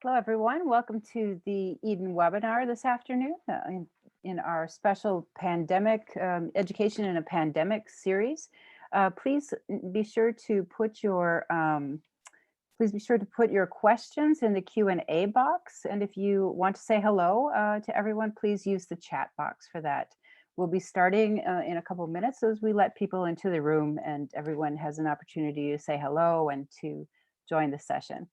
Hello, everyone. Welcome to the Eden webinar this afternoon in our special pandemic education in a pandemic series. Please be sure to put your questions in the Q&A box. And if you want to say hello to everyone, please use the chat box for that. We'll be starting in a couple of minutes as we let people into the room and everyone has an opportunity to say hello and to join the session.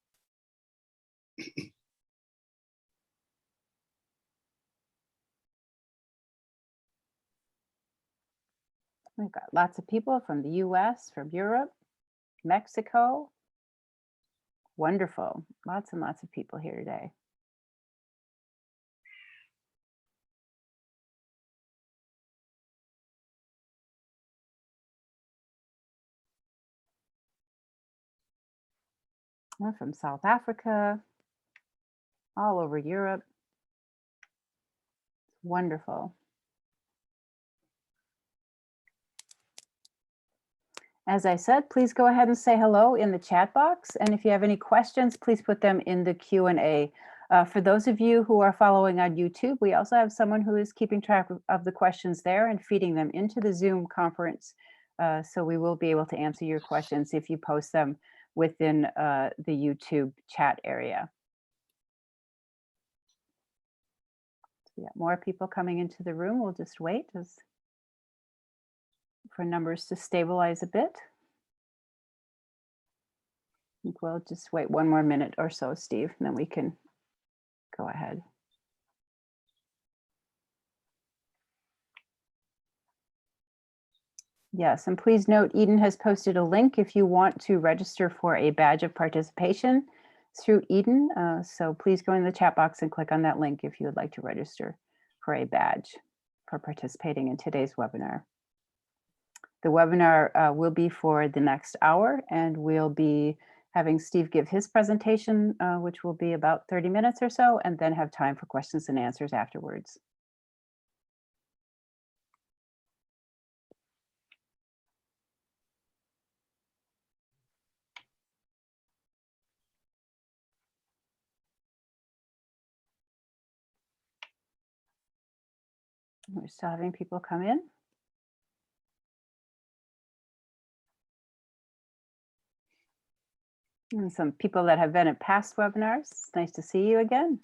We've got lots of people from the US, from Europe, Mexico. Wonderful. Lots and lots of people here today. From South Africa, all over Europe. Wonderful. As I said, please go ahead and say hello in the chat box. And if you have any questions, please put them in the Q&A. For those of you who are following on YouTube, we also have someone who is keeping track of the questions there and feeding them into the Zoom conference. So we will be able to answer your questions if you post them within the YouTube chat area. So we got more people coming into the room. We'll just wait for numbers to stabilize a bit. I think we'll just wait one more minute or so, Steve, and then we can go ahead. Yes, and please note Eden has posted a link if you want to register for a badge of participation through Eden. So please go in the chat box and click on that link if you would like to register for a badge for participating in today's webinar. The webinar will be for the next hour, and we'll be having Steve give his presentation, which will be about 30 minutes or so, and then have time for questions and answers afterwards. We're still having people come in. And some people that have been at past webinars. It's nice to see you again.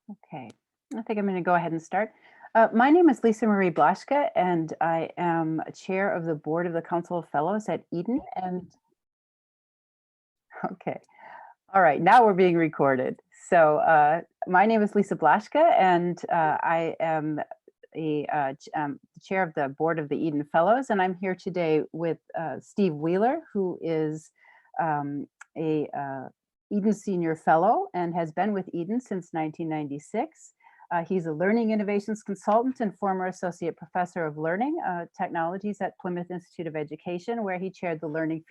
Okay, I think I'm going to go ahead and start. My name is Lisa Marie Blaschke, and I am chair of the board of the Council of Fellows at Eden. And okay, all right, now we're being recorded. So my name is Lisa Blaschke, and I am the chair of the board of the Eden Fellows, and I'm here today with Steve Wheeler, who is a Eden Senior Fellow and has been with Eden since 1996. He's a learning innovations consultant and former associate professor of learning technologies at Plymouth Institute of Education, where he chaired the Learning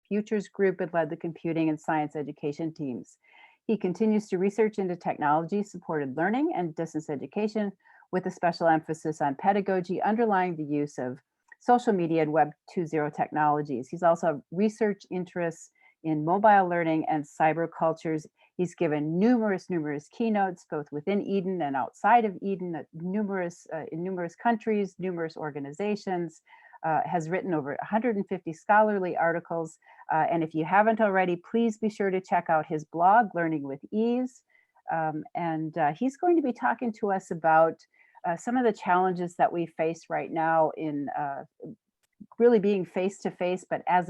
Futures group and led the computing and science education teams. He continues to research into technology supported learning and distance education, with a special emphasis on pedagogy underlying the use of social media and Web 2.0 technologies. He's also research interests in mobile learning and cyber cultures. He's given numerous keynotes, both within Eden and outside of Eden, at in numerous countries, numerous organizations, has written over 150 scholarly articles. And if you haven't already, please be sure to check out his blog, Learning with Ease. He's going to be talking to us about some of the challenges that we face right now in really being face-to-face, but at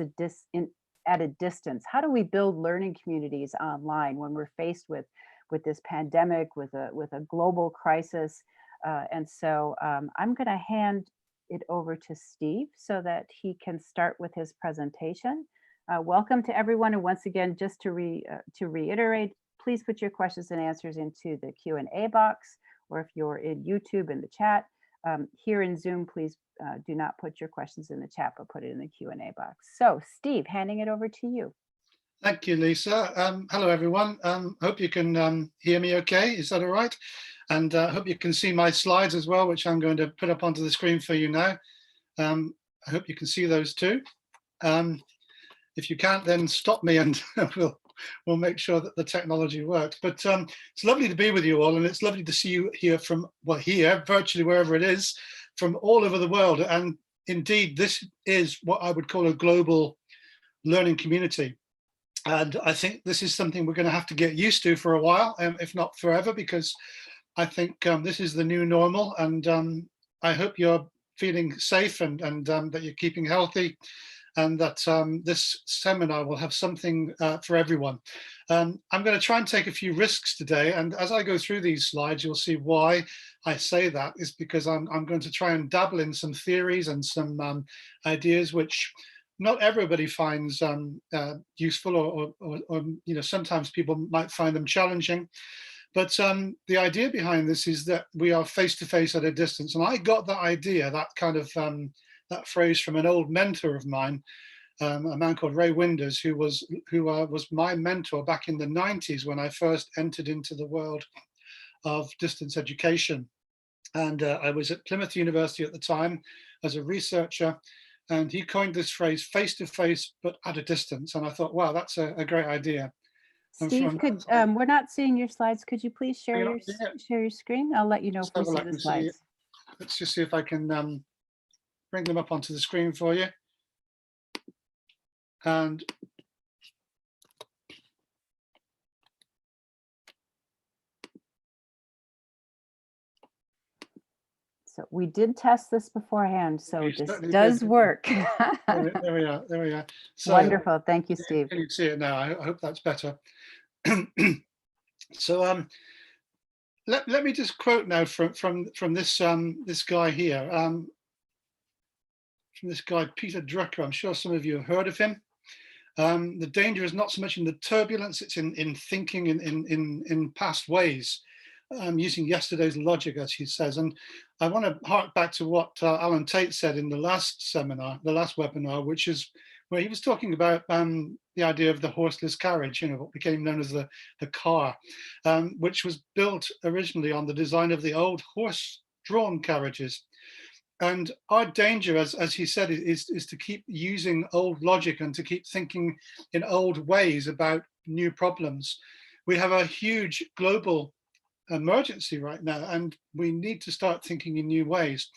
a distance. How do we build learning communities online when we're faced with this pandemic, with a global crisis? So I'm going to hand it over to Steve so that he can start with his presentation. Welcome to everyone, and once again, just to reiterate, please put your questions and answers into the Q&A box, or if you're in YouTube in the chat. Here in Zoom, please do not put your questions in the chat, but put it in the Q&A box. So Steve, handing it over to you. Thank you, Lisa. Hello, everyone. Hope you can hear me okay. Is that all right? And I hope you can see my slides as well, which I'm going to put up onto the screen for you now. I hope you can see those too. if you can't, then stop me and we'll make sure that the technology works. But it's lovely to be with you all, and it's lovely to see you here from, well, here, virtually wherever it is, from all over the world. And indeed, this is what I would call a global learning community. And I think this is something we're going to have to get used to for a while, if not forever, because I think this is the new normal. And I hope you're feeling safe and that you're keeping healthy, and that this seminar will have something for everyone. I'm going to try and take a few risks today. And as I go through these slides, you'll see why I say that is because I'm going to try and dabble in some theories and some ideas which not everybody finds useful, or sometimes people might find them challenging. But the idea behind this is that we are face to face at a distance. And I got that idea, that kind of that phrase, from an old mentor of mine, a man called Ray Winders, who was my mentor back in the 90s when I first entered into the world of distance education. And I was at Plymouth University at the time as a researcher, and he coined this phrase, face to face, but at a distance. And I thought, wow, that's a great idea. Steve, we're not seeing your slides. Could you please share your screen? I'll let you know if we see the slides. Let's just see if I can bring them up onto the screen for you. And so we did test this beforehand, so this does work. There we are. So, wonderful. Thank you, Steve. Can you see it now? I hope that's better. So let me just quote now from this guy here, from this guy Peter Drucker. I'm sure some of you have heard of him. The danger is not so much in the turbulence; it's in thinking in past ways, using yesterday's logic, as he says. And I want to hark back to what Alan Tate said in the last seminar, the last webinar, which is where he was talking about the idea of the horseless carriage, what became known as the car, which was built originally on the design of the old horse-drawn carriages. And our danger, as he said, is to keep using old logic and to keep thinking in old ways about new problems. We have a huge global emergency right now, and we need to start thinking in new ways.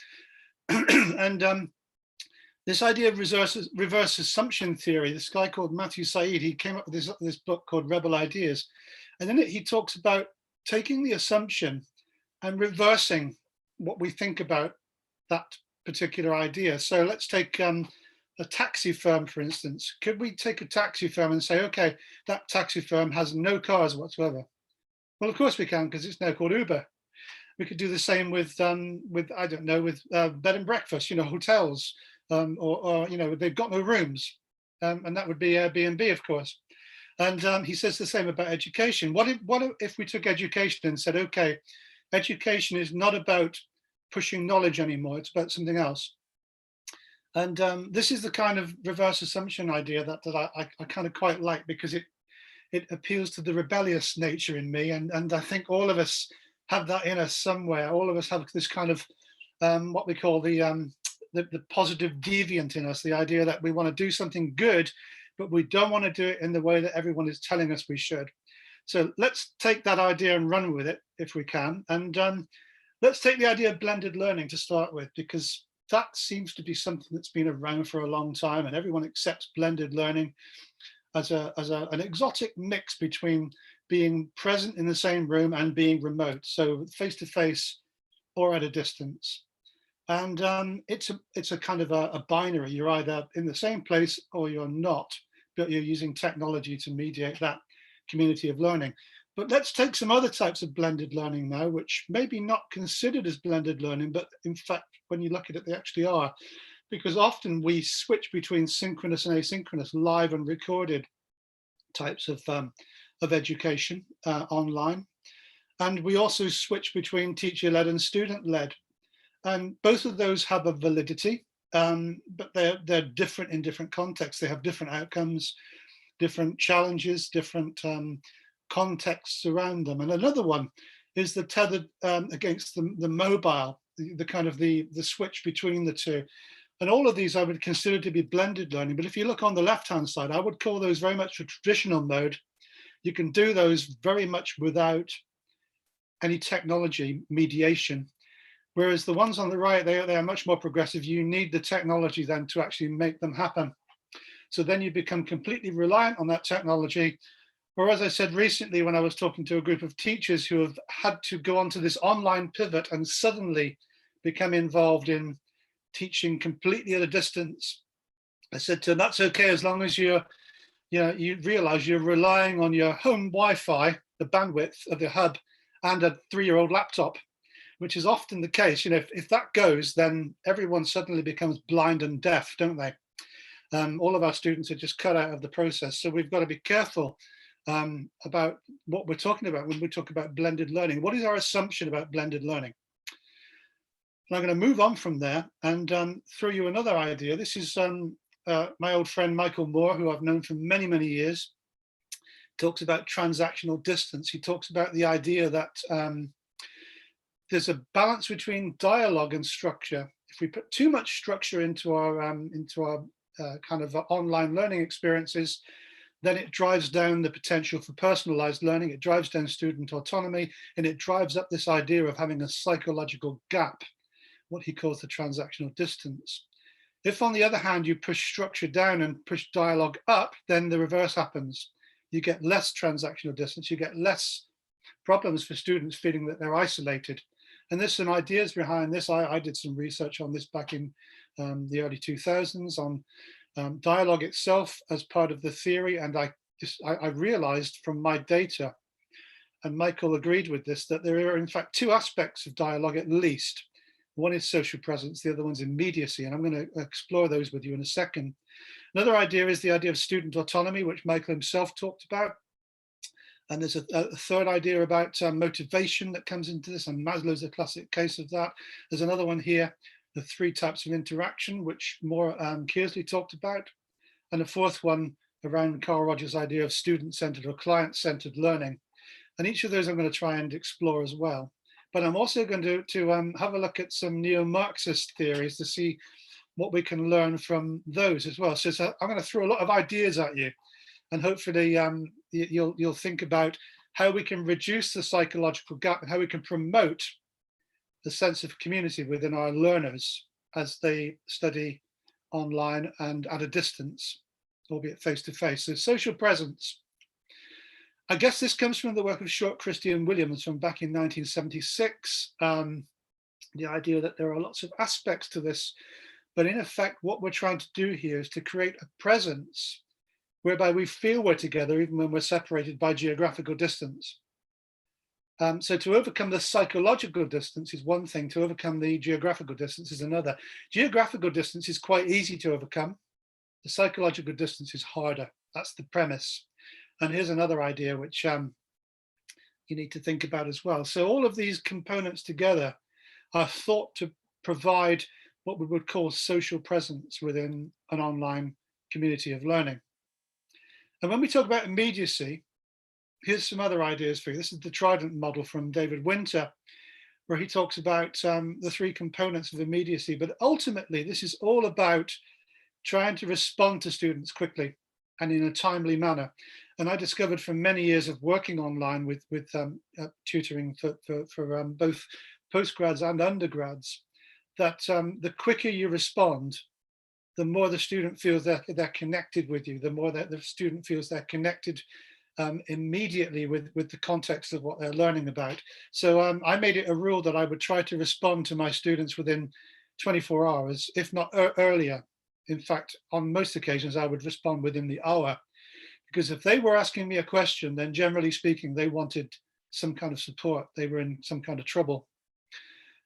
And this idea of reverse assumption theory, this guy called Matthew Said, he came up with this book called Rebel Ideas. And in it, he talks about taking the assumption and reversing what we think about that particular idea. So let's take a taxi firm, for instance. Could we take a taxi firm and say, okay, that taxi firm has no cars whatsoever? Well, of course we can, because it's now called Uber. We could do the same with I don't know, with bed and breakfast, hotels, or they've got no rooms, and that would be Airbnb, of course. And he says the same about education. What if we took education and said, okay, education is not about pushing knowledge anymore, it's about something else. And this is the kind of reverse assumption idea that I kind of quite like, because it appeals to the rebellious nature in me, and I think all of us have that in us somewhere. All of us have this kind of what we call the positive deviant in us, the idea that we want to do something good, but we don't want to do it in the way that everyone is telling us we should. So let's take that idea and run with it if we can. And let's take the idea of blended learning to start with, because that seems to be something that's been around for a long time, and everyone accepts blended learning as an exotic mix between being present in the same room and being remote, so face to face or at a distance. And it's a kind of a binary. You're either in the same place or you're not, but you're using technology to mediate that community of learning. But let's take some other types of blended learning now, which may be not considered as blended learning, but in fact, when you look at it, they actually are. Because often we switch between synchronous and asynchronous, live and recorded types of education online. And we also switch between teacher-led and student-led. And both of those have a validity, but they're different in different contexts. They have different outcomes, different challenges, different contexts around them. And another one is the tethered against the mobile, the kind of the switch between the two. And all of these I would consider to be blended learning. But if you look on the left-hand side, I would call those very much a traditional mode. You can do those very much without any technology mediation. Whereas the ones on the right, they are much more progressive. You need the technology then to actually make them happen. So then you become completely reliant on that technology. Or as I said recently, when I was talking to a group of teachers who have had to go onto this online pivot and suddenly become involved in teaching completely at a distance, I said to them, that's okay as long as you realize you're relying on your home Wi-Fi, the bandwidth of the hub, and a 3-year-old laptop, which is often the case. If that goes, then everyone suddenly becomes blind and deaf, don't they? All of our students are just cut out of the process. So we've got to be careful about what we're talking about when we talk about blended learning. What is our assumption about blended learning? And I'm going to move on from there and throw you another idea. This is my old friend Michael Moore, who I've known for many, many years, talks about transactional distance. He talks about the idea that there's a balance between dialogue and structure. If we put too much structure into our kind of online learning experiences, then it drives down the potential for personalized learning, it drives down student autonomy, and it drives up this idea of having a psychological gap, what he calls the transactional distance. If, on the other hand, you push structure down and push dialogue up, then the reverse happens. You get less transactional distance, you get less problems for students feeling that they're isolated. And there's some ideas behind this. I did some research on this back in the early 2000s on dialogue itself as part of the theory. And I realized from my data, and Michael agreed with this, that there are in fact 2 aspects of dialogue at least. One is social presence, the other one's immediacy, and I'm going to explore those with you in a second. Another idea is the idea of student autonomy, which Michael himself talked about. And there's a third idea about motivation that comes into this, and Maslow's a classic case of that. There's another one here, the 3 types of interaction, which more Kearsley talked about. And a fourth one around Carl Rogers' idea of student-centered or client-centered learning. And each of those I'm going to try and explore as well. But I'm also going to have a look at some neo-Marxist theories to see what we can learn from those as well. So I'm going to throw a lot of ideas at you, and hopefully you'll think about how we can reduce the psychological gap and how we can promote the sense of community within our learners as they study online and at a distance, albeit face-to-face. So social presence. I guess this comes from the work of Short Christian Williams from back in 1976. The idea that there are lots of aspects to this, but in effect, what we're trying to do here is to create a presence whereby we feel we're together even when we're separated by geographical distance. So to overcome the psychological distance is one thing, to overcome the geographical distance is another. Geographical distance is quite easy to overcome. The psychological distance is harder. That's the premise. And here's another idea which you need to think about as well. So all of these components together are thought to provide what we would call social presence within an online community of learning. And when we talk about immediacy, here's some other ideas for you. This is the Trident model from David Winter, where he talks about the 3 components of immediacy. But ultimately, this is all about trying to respond to students quickly and in a timely manner. And I discovered from many years of working online with tutoring for both postgrads and undergrads, that the quicker you respond, the more the student feels that they're connected with you, the more that the student feels they're connected immediately with the context of what they're learning about. So I made it a rule that I would try to respond to my students within 24 hours, if not earlier. In fact, on most occasions, I would respond within the hour, because if they were asking me a question, then generally speaking, they wanted some kind of support. They were in some kind of trouble.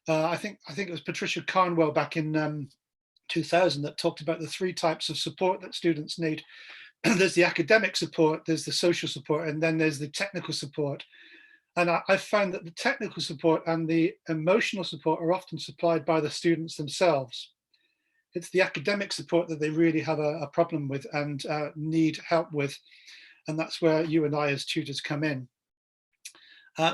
I think it was Patricia Carnwell back in 2000 that talked about the 3 types of support that students need. There's the academic support, there's the social support, and then there's the technical support. And I found that the technical support and the emotional support are often supplied by the students themselves. It's the academic support that they really have a problem with and need help with. And that's where you and I as tutors come in.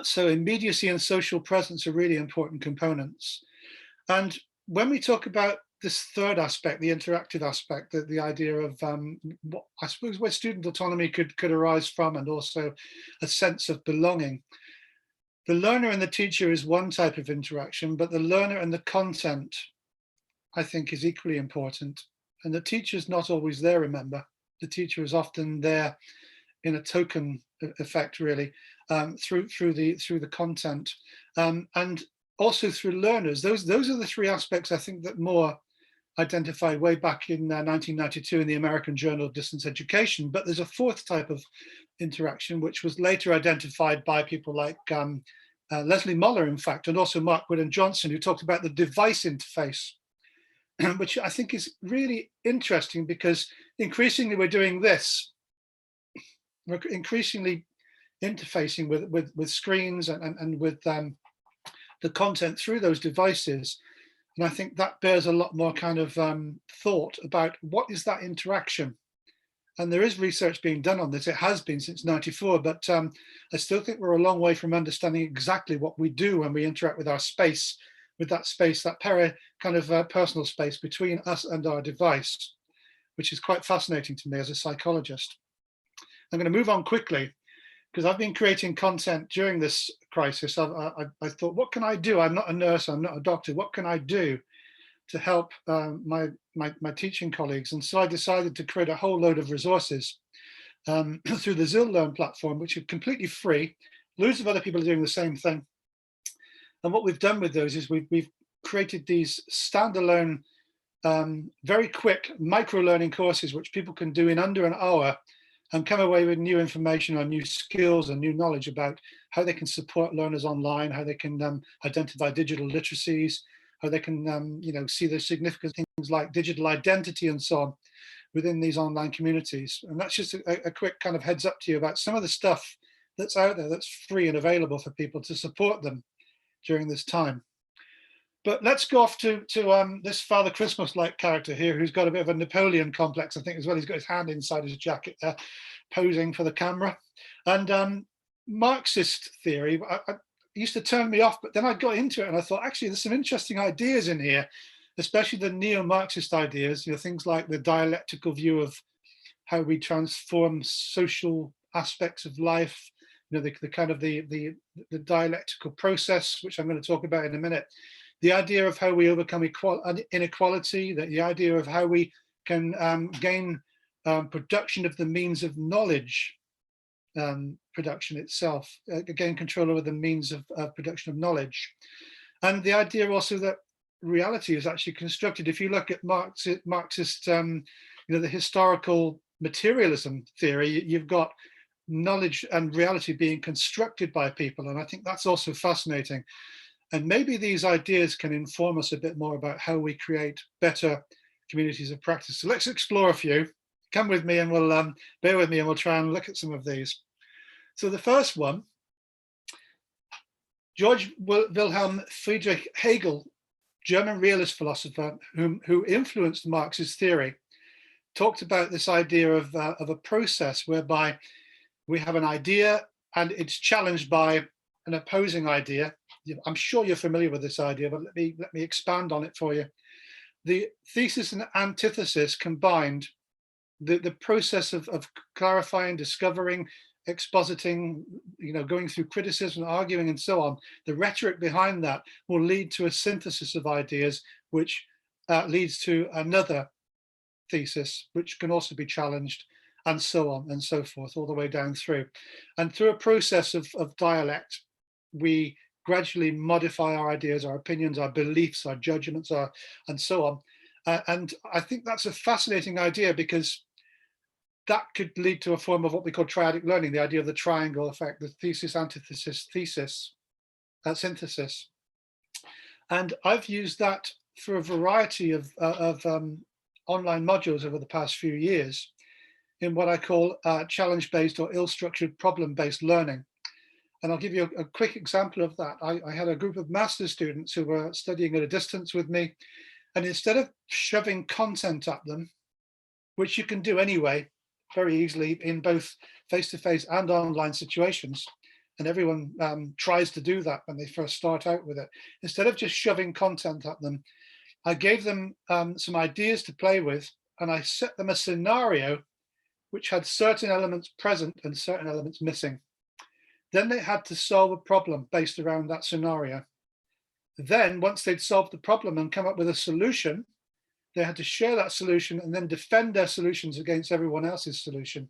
So immediacy and social presence are really important components. And when we talk about this third aspect, the interactive aspect, the idea of what I suppose where student autonomy could arise from, and also a sense of belonging. The learner and the teacher is one type of interaction, but the learner and the content, I think, is equally important. And the teacher is not always there, remember. The teacher is often there in a token effect, really, through the content, and also through learners. Those are the three aspects I think that Moore identified way back in 1992 in the American Journal of Distance Education. But there's a fourth type of interaction, which was later identified by people like Leslie Muller, in fact, and also Mark Whitten-Johnson, who talked about the device interface, which I think is really interesting, because increasingly we're doing this. We're increasingly interfacing with screens and with the content through those devices. And I think that bears a lot more kind of thought about what is that interaction. And there is research being done on this. It has been since '94, but I still think we're a long way from understanding exactly what we do when we interact with our space, with that space, that kind of personal space between us and our device, which is quite fascinating to me as a psychologist. I'm going to move on quickly, because I've been creating content during this crisis. I thought, what can I do? I'm not a nurse, I'm not a doctor. What can I do to help my teaching colleagues? And so I decided to create a whole load of resources through the ZillLearn platform, which are completely free. Loads of other people are doing the same thing. And what we've done with those is we've created these standalone, very quick micro-learning courses, which people can do in under an hour and come away with new information on new skills and new knowledge about how they can support learners online, how they can identify digital literacies, how they can see the significant things like digital identity and so on within these online communities. And that's just a quick kind of heads up to you about some of the stuff that's out there that's free and available for people to support them during this time. But let's go off to this Father Christmas-like character here, who's got a bit of a Napoleon complex, I think, as well. He's got his hand inside his jacket there, posing for the camera. And Marxist theory I used to turn me off, but then I got into it and I thought, actually, there's some interesting ideas in here, especially the neo-Marxist ideas, things like the dialectical view of how we transform social aspects of life, the kind of the dialectical process, which I'm going to talk about in a minute. The idea of how we overcome inequality, the idea of how we can gain production of the means of knowledge, production itself, gain control over the means of production of knowledge. And the idea also that reality is actually constructed. If you look at Marxist, the historical materialism theory, you've got knowledge and reality being constructed by people. And I think that's also fascinating. And maybe these ideas can inform us a bit more about how we create better communities of practice. So let's explore a few. Come with me and we'll bear with me and we'll try and look at some of these. So the first one, George Wilhelm Friedrich Hegel, German realist philosopher who influenced Marx's theory, talked about this idea of a process whereby we have an idea and it's challenged by an opposing idea. I'm sure you're familiar with this idea, but let me expand on it for you. The thesis and antithesis combined, the process of clarifying, discovering, expositing, going through criticism, arguing, and so on, the rhetoric behind that will lead to a synthesis of ideas, which leads to another thesis, which can also be challenged, and so on and so forth, all the way down through. And through a process of dialect, we gradually modify our ideas, our opinions, our beliefs, our judgments, and so on. And I think that's a fascinating idea, because that could lead to a form of what we call triadic learning, the idea of the triangle effect, the thesis, antithesis, thesis, synthesis. And I've used that for a variety of online modules over the past few years in what I call challenge-based or ill-structured problem-based learning. And I'll give you a quick example of that. I had a group of master's students who were studying at a distance with me. And instead of shoving content at them, which you can do anyway, very easily in both face-to-face and online situations, and everyone tries to do that when they first start out with it. Instead of just shoving content at them, I gave them some ideas to play with, and I set them a scenario which had certain elements present and certain elements missing. Then they had to solve a problem based around that scenario. Then, once they'd solved the problem and come up with a solution, they had to share that solution and then defend their solutions against everyone else's solution.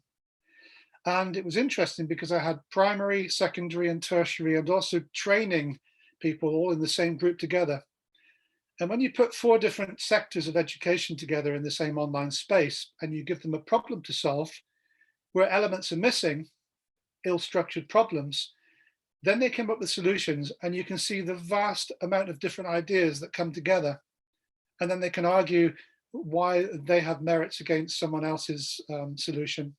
And it was interesting because I had primary, secondary, and tertiary, and also training people all in the same group together. And when you put 4 different sectors of education together in the same online space, and you give them a problem to solve where elements are missing, ill-structured problems, then they come up with solutions, and you can see the vast amount of different ideas that come together. And then they can argue why they have merits against someone else's solution.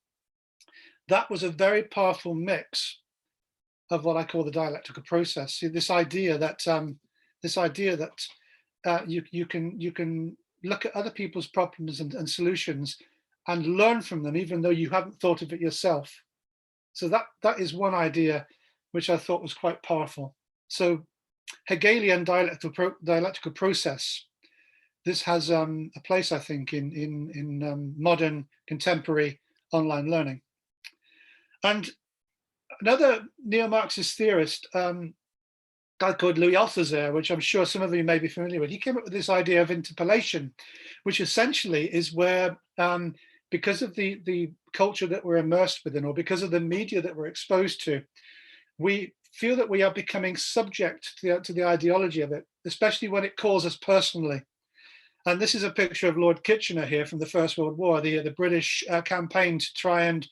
That was a very powerful mix of what I call the dialectical process. See, this idea that you can look at other people's problems and solutions and learn from them, even though you haven't thought of it yourself. So that is one idea which I thought was quite powerful. So Hegelian dialectical process. This has a place, I think, in modern contemporary online learning. And another neo-Marxist theorist, guy called Louis Althusser, which I'm sure some of you may be familiar with, he came up with this idea of interpolation, which essentially is where, because of the culture that we're immersed within, or because of the media that we're exposed to, we feel that we are becoming subject to the ideology of it, especially when it calls us personally. And this is a picture of Lord Kitchener here from the First World War, the British campaign to try and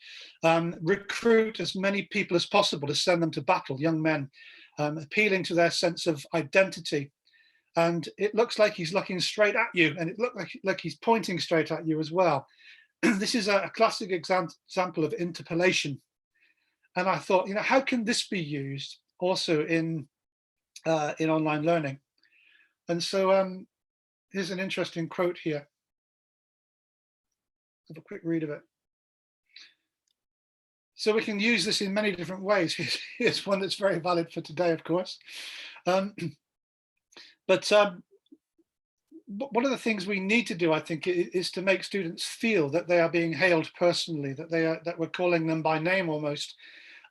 recruit as many people as possible to send them to battle, young men, appealing to their sense of identity. And it looks like he's looking straight at you, and it looks like he's pointing straight at you as well. This is a classic example of interpolation. And I thought, how can this be used also in online learning? And so here's an interesting quote here. Have a quick read of it. So we can use this in many different ways. Here's one that's very valid for today, of course. But one of the things we need to do, I think, is to make students feel that they are being hailed personally, that we're calling them by name almost.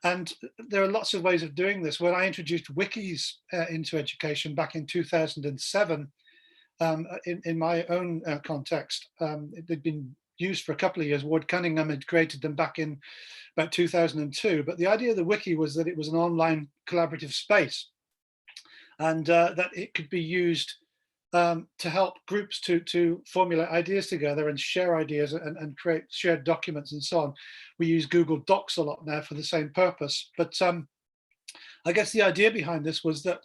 And there are lots of ways of doing this. When I introduced wikis into education back in 2007, in my own context, they'd been used for a couple of years. Ward Cunningham had created them back in about 2002. But the idea of the wiki was that it was an online collaborative space, and that it could be used to help groups to formulate ideas together and share ideas and create shared documents and so on. We use Google Docs a lot now for the same purpose. But I guess the idea behind this was that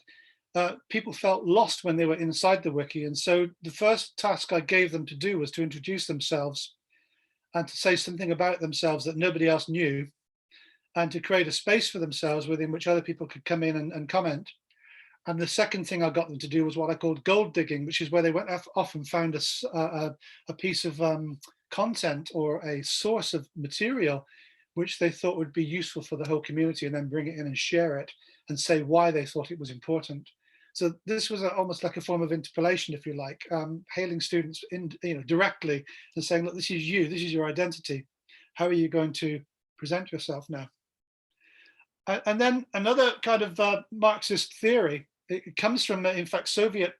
people felt lost when they were inside the wiki. And so the first task I gave them to do was to introduce themselves and to say something about themselves that nobody else knew, and to create a space for themselves within which other people could come in and comment. And the second thing I got them to do was what I called gold digging, which is where they went off and found a piece of content or a source of material which they thought would be useful for the whole community, and then bring it in and share it and say why they thought it was important. So this was almost like a form of interpolation, if you like, hailing students directly and saying, look, this is you, this is your identity. How are you going to present yourself now? And then another kind of Marxist theory, it comes from, in fact, Soviet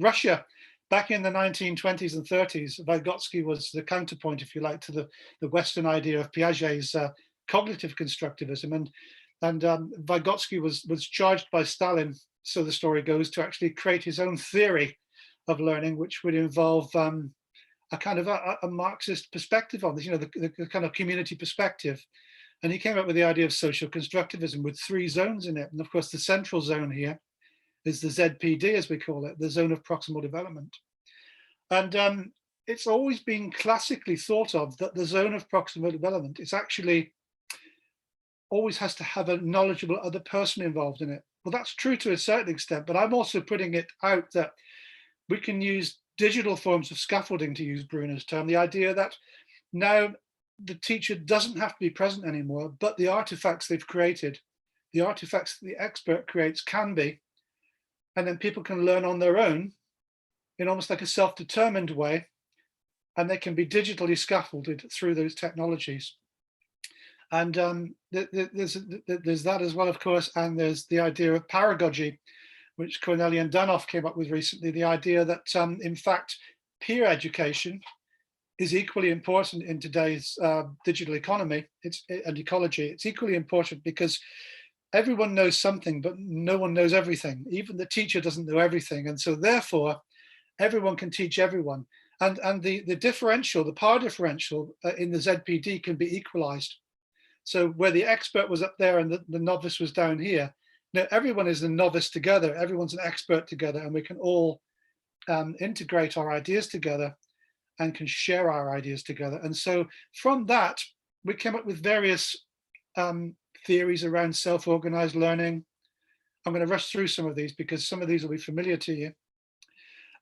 Russia. Back in the 1920s and 30s, Vygotsky was the counterpoint, if you like, to the Western idea of Piaget's cognitive constructivism. And Vygotsky was charged by Stalin, so the story goes, to actually create his own theory of learning, which would involve a kind of a Marxist perspective on this, the kind of community perspective. And he came up with the idea of social constructivism with 3 zones in it. And of course, the central zone here is the ZPD, as we call it, the zone of proximal development. And it's always been classically thought of that the zone of proximal development is actually always has to have a knowledgeable other person involved in it. Well, that's true to a certain extent, but I'm also putting it out that we can use digital forms of scaffolding, to use Bruner's term, the idea that now the teacher doesn't have to be present anymore, but the artifacts they've created, the artifacts the expert creates, can be, and then people can learn on their own in almost like a self-determined way, and they can be digitally scaffolded through those technologies. And there's that as well, of course, and there's the idea of paragogy, which Cornelian and Danoff came up with recently, the idea that, in fact, peer education is equally important in today's digital economy and ecology. It's equally important because everyone knows something, but no one knows everything. Even the teacher doesn't know everything. And so therefore, everyone can teach everyone. And the differential, the power differential in the ZPD can be equalized. So where the expert was up there and the novice was down here, now everyone is a novice together, everyone's an expert together, and we can all integrate our ideas together and can share our ideas together. And so from that, we came up with various theories around self-organized learning. I'm going to rush through some of these because some of these will be familiar to you.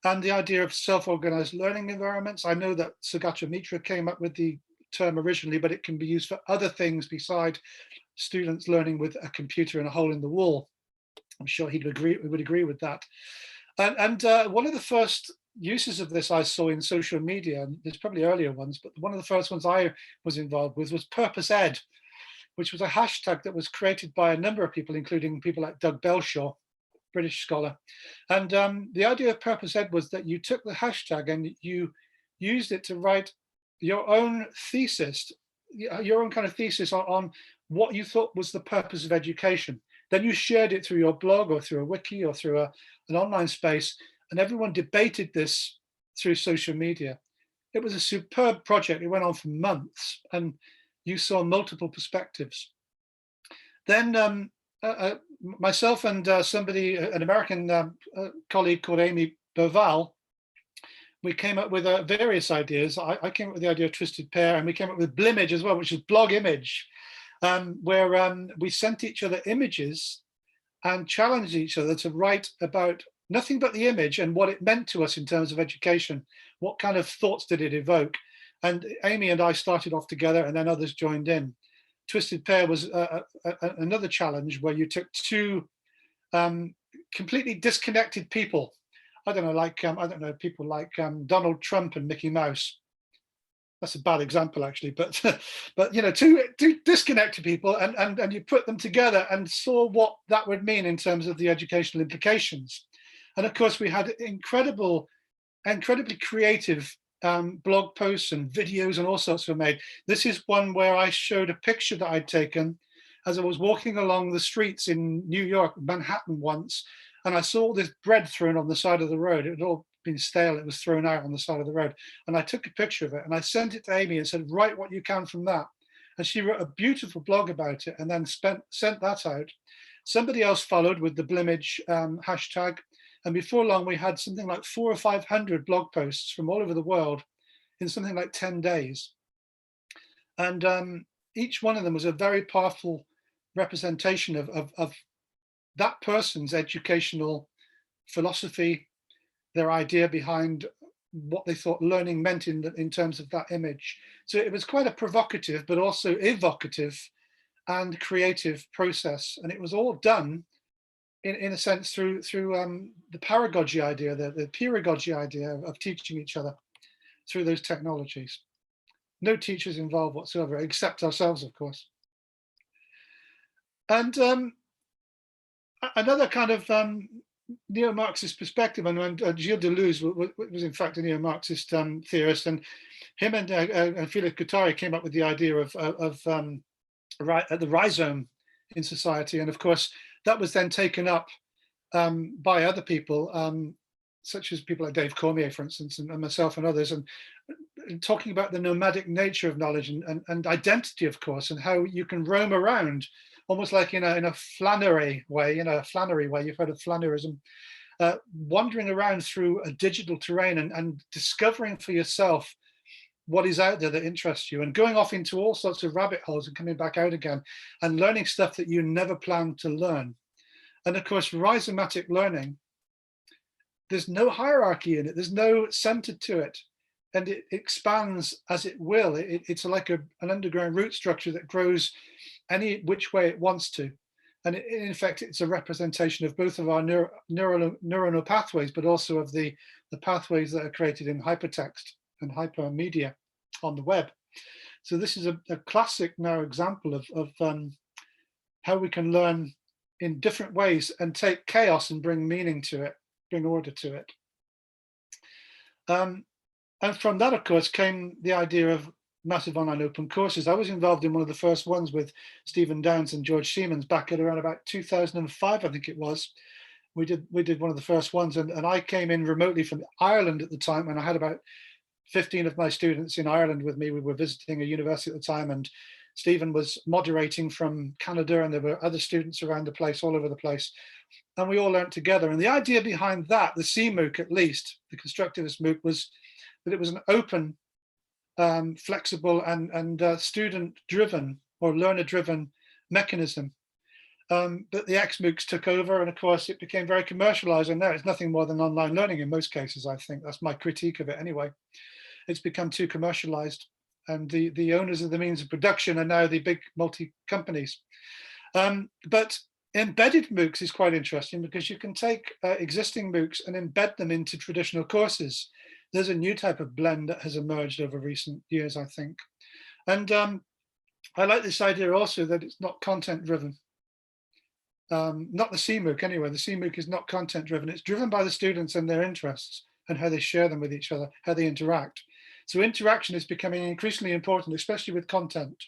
And the idea of self-organized learning environments. I know that Sugata Mitra came up with the term originally, but it can be used for other things beside students learning with a computer and a hole in the wall. I'm sure we would agree with that. And one of the first uses of this I saw in social media, and there's probably earlier ones, but one of the first ones I was involved with was Purpose Ed, which was a hashtag that was created by a number of people, including people like Doug Belshaw, British scholar. And the idea of Purpose Ed was that you took the hashtag and you used it to write your own thesis, your own kind of thesis on what you thought was the purpose of education. Then you shared it through your blog or through a wiki or through an online space, and everyone debated this through social media. It was a superb project. It went on for months, and you saw multiple perspectives. Then myself and an American colleague called Amy Boval, we came up with various ideas. I came up with the idea of Twisted Pair, and we came up with Blimage as well, which is blog image, where we sent each other images and challenged each other to write about nothing but the image and what it meant to us in terms of education. What kind of thoughts did it evoke? And Amy and I started off together, and then others joined in. Twisted Pair was another challenge where you took two completely disconnected people. I don't know, people like Donald Trump and Mickey Mouse. That's a bad example, actually, but but you know, two disconnected people, and you put them together and saw what that would mean in terms of the educational implications. And of course, we had incredibly creative blog posts and videos and all sorts were made. This is one where I showed a picture that I'd taken as I was walking along the streets in New York, Manhattan once, and I saw this bread thrown on the side of the road. It had all been stale. It was thrown out on the side of the road. And I took a picture of it and I sent it to Amy and said, write what you can from that. And she wrote a beautiful blog about it and then sent that out. Somebody else followed with the Blimage hashtag. And before long, we had something like 400 or 500 blog posts from all over the world in something like 10 days. And each one of them was a very powerful representation of that person's educational philosophy, their idea behind what they thought learning meant in terms of that image. So it was quite a provocative, but also evocative and creative process. And it was all done in a sense through the paragogy idea, the pedagogy idea of teaching each other through those technologies. No teachers involved whatsoever, except ourselves, of course. And another kind of neo-Marxist perspective, and Gilles Deleuze was in fact a neo-Marxist theorist, and him and Felix Guattari came up with the idea of the rhizome in society, and of course that was then taken up by other people, such as people like Dave Cormier, for instance, and myself and others, and talking about the nomadic nature of knowledge and identity, of course, and how you can roam around almost like in a Flannery way, Flannery way, you've heard of Flannerism, wandering around through a digital terrain and discovering for yourself what is out there that interests you and going off into all sorts of rabbit holes and coming back out again and learning stuff that you never planned to learn. And of course, rhizomatic learning, there's no hierarchy in it, there's no center to it, and it expands as it will. It's like an underground root structure that grows any which way it wants to. And in effect, it's a representation of both of our neuronal pathways, but also of the pathways that are created in hypertext and hypermedia on the web. So this is a classic now example of how we can learn in different ways and take chaos and bring meaning to it, bring order to it. And from that, of course, came the idea of massive online open courses. I was involved in one of the first ones with Stephen Downes and George Siemens back at around about 2005, I think it was. We did one of the first ones, and I came in remotely from Ireland at the time, and I had about 15 of my students in Ireland with me. We were visiting a university at the time, and Stephen was moderating from Canada, and there were other students around the place, all over the place. And we all learned together. And the idea behind that, the CMOOC at least, the constructivist MOOC, was that it was an open, flexible and student-driven or learner-driven mechanism. But the XMOOCs took over, and of course it became very commercialized, and now it's nothing more than online learning in most cases. I think that's my critique of it anyway. It's become too commercialized, and the owners of the means of production are now the big multi-companies. But embedded MOOCs is quite interesting because you can take existing MOOCs and embed them into traditional courses. There's a new type of blend that has emerged over recent years, I think. And I like this idea also that it's not content driven. Not the CMOOC anyway. The CMOOC is not content driven. It's driven by the students and their interests and how they share them with each other, how they interact. So interaction is becoming increasingly important, especially with content.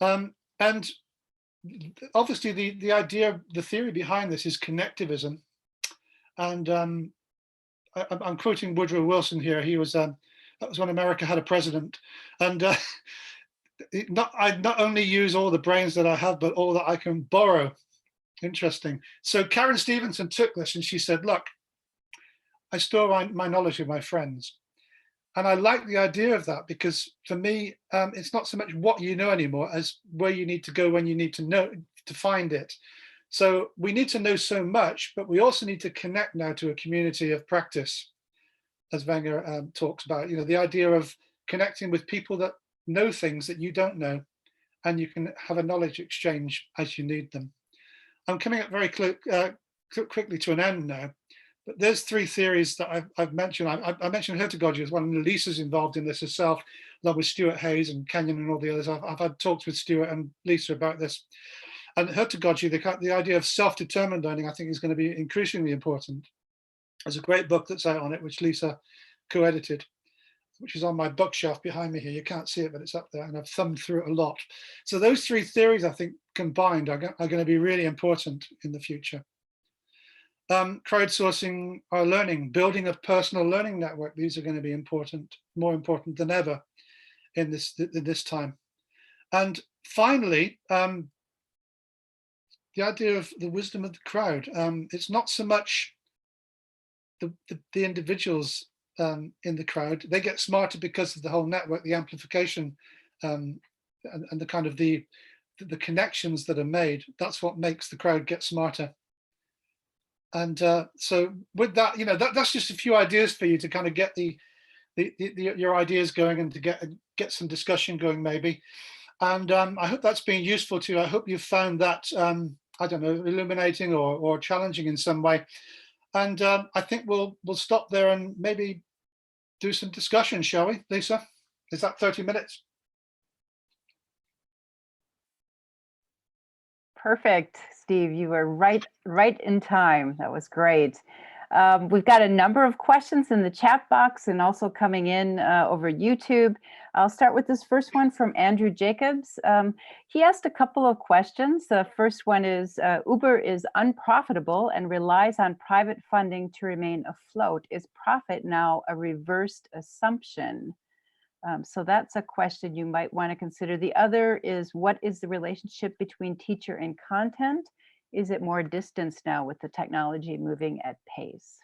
And obviously the idea, the theory behind this is connectivism. And I'm quoting Woodrow Wilson here. He was, that was when America had a president. And I not only use all the brains that I have, but all that I can borrow. Interesting. So Karen Stevenson took this and she said, look, I store my knowledge with my friends. And I like the idea of that because for me, it's not so much what you know anymore as where you need to go when you need to know to find it. So we need to know so much, but we also need to connect now to a community of practice, as Wenger talks about, the idea of connecting with people that know things that you don't know, and you can have a knowledge exchange as you need them. I'm coming up very quickly to an end now, but there's three theories that I've mentioned. I mentioned hertagogy as one, and Lisa's involved in this herself, along with Stuart Hayes and Kenyon and all the others. I've had talks with Stuart and Lisa about this. And hertagogy, the idea of self-determined learning, I think is going to be increasingly important. There's a great book that's out on it, which Lisa co-edited, which is on my bookshelf behind me here. You can't see it, but it's up there, and I've thumbed through it a lot. So those three theories, I think, combined are going to be really important in the future. Crowdsourcing our learning, building a personal learning network. These are going to be important, more important than ever in this time. And finally, the idea of the wisdom of the crowd. It's not so much the individuals in the crowd. They get smarter because of the whole network, the amplification, and the kind of the connections that are made. That's what makes the crowd get smarter. And so with that, that's just a few ideas for you to kind of get your ideas going and to get some discussion going maybe. And I hope that's been useful to you. I hope you've found that I don't know, illuminating or challenging in some way. And I think we'll stop there and maybe do some discussion, shall we, Lisa? Is that 30 minutes? Perfect, Steve. You were right in time. That was great. We've got a number of questions in the chat box and also coming in over YouTube. I'll start with this first one from Andrew Jacobs. He asked a couple of questions. The first one is, Uber is unprofitable and relies on private funding to remain afloat. Is profit now a reversed assumption? So that's a question you might want to consider. The other is, what is the relationship between teacher and content? Is it more distance now with the technology moving at pace?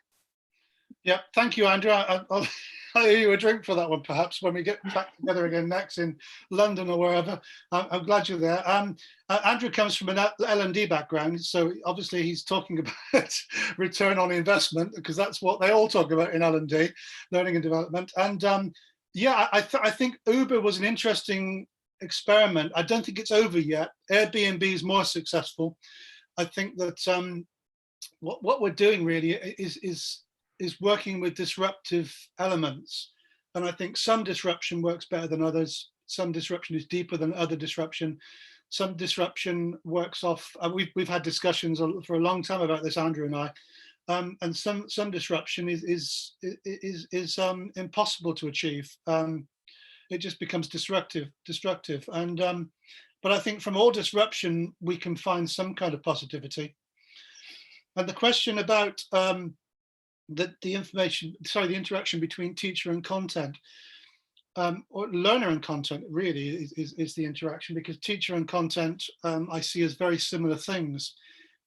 Yeah, thank you, Andrew. I'll owe you a drink for that one, perhaps, when we get back together again next in London or wherever. I'm glad you're there. Andrew comes from an L&D background, so obviously he's talking about return on investment, because that's what they all talk about in L&D, learning and development. And yeah, I think Uber was an interesting experiment. I don't think it's over yet. Airbnb is more successful. I think that what we're doing really is working with disruptive elements, and I think some disruption works better than others. Some disruption is deeper than other disruption. Some disruption works off. We've had discussions for a long time about this, Andrew and I, and some disruption is impossible to achieve. It just becomes destructive. And but I think from all disruption we can find some kind of positivity. And the question about the interaction between teacher and content, or learner and content really is the interaction, because teacher and content I see as very similar things,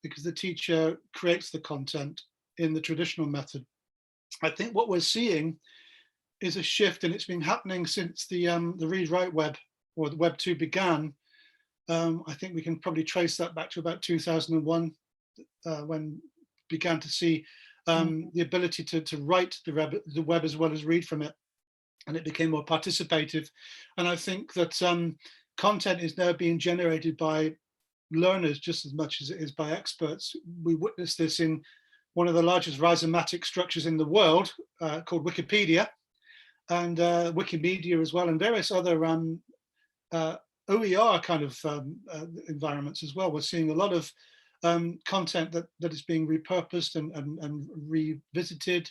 because the teacher creates the content in the traditional method. I think what we're seeing is a shift, and it's been happening since the read-write web, or the Web 2 began. I think we can probably trace that back to about 2001, when began to see the ability to write the web as well as read from it, and it became more participative. And I think that content is now being generated by learners just as much as it is by experts. We witnessed this in one of the largest rhizomatic structures in the world, called Wikipedia, and Wikimedia as well, and various other OER kind of environments as well. We're seeing a lot of content that is being repurposed and revisited,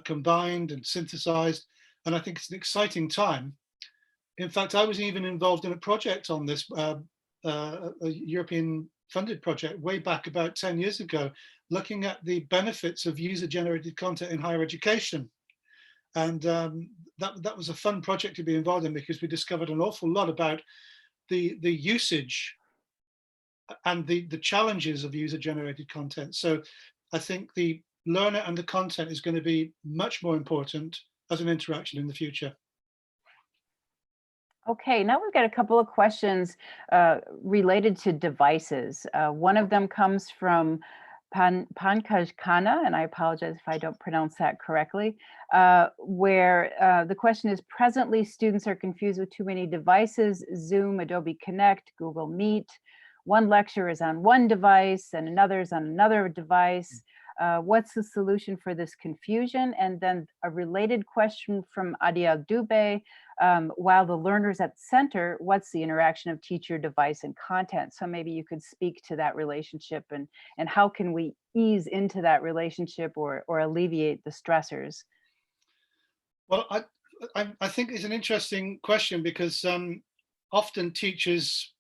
combined and synthesized. And I think it's an exciting time. In fact, I was even involved in a project on this, a European funded project way back about 10 years ago, looking at the benefits of user-generated content in higher education. And that was a fun project to be involved in, because we discovered an awful lot about the usage and the challenges of user-generated content. So I think the learner and the content is going to be much more important as an interaction in the future. Okay, now we've got a couple of questions related to devices. One of them comes from Pankaj Khanna, and I apologize if I don't pronounce that correctly, where the question is, presently students are confused with too many devices: Zoom, Adobe Connect, Google Meet. One lecture is on one device and another is on another device. What's the solution for this confusion? And then a related question from Adia Dubey, while the learner's at the center, what's the interaction of teacher, device, and content? So maybe you could speak to that relationship, and how can we ease into that relationship or alleviate the stressors? Well, I think it's an interesting question, because often teachers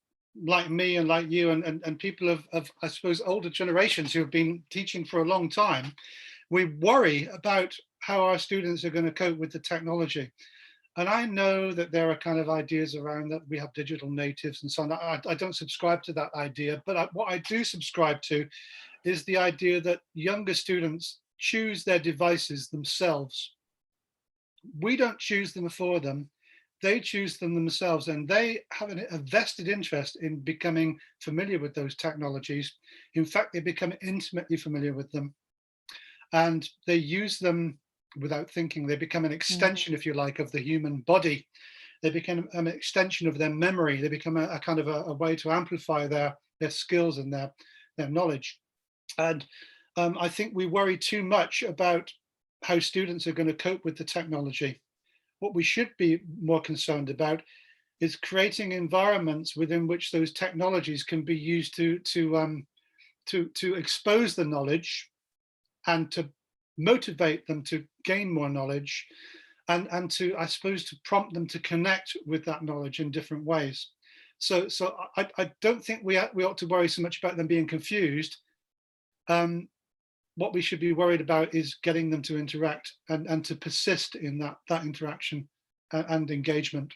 like me and like you and people of, I suppose, older generations who have been teaching for a long time, we worry about how our students are going to cope with the technology. And I know that there are kind of ideas around that we have digital natives and so on. I don't subscribe to that idea, but what I do subscribe to is the idea that younger students choose their devices themselves. We don't choose them for them. They choose them themselves, and they have a vested interest in becoming familiar with those technologies. In fact, they become intimately familiar with them, and they use them without thinking. They become an extension, if you like, of the human body. They become an extension of their memory. They become a kind of a way to amplify their skills and their knowledge. And I think we worry too much about how students are going to cope with the technology. What we should be more concerned about is creating environments within which those technologies can be used to expose the knowledge and to motivate them to gain more knowledge, and to, I suppose, to prompt them to connect with that knowledge in different ways. So I don't think we ought to worry so much about them being confused. What we should be worried about is getting them to interact and to persist in that interaction and engagement.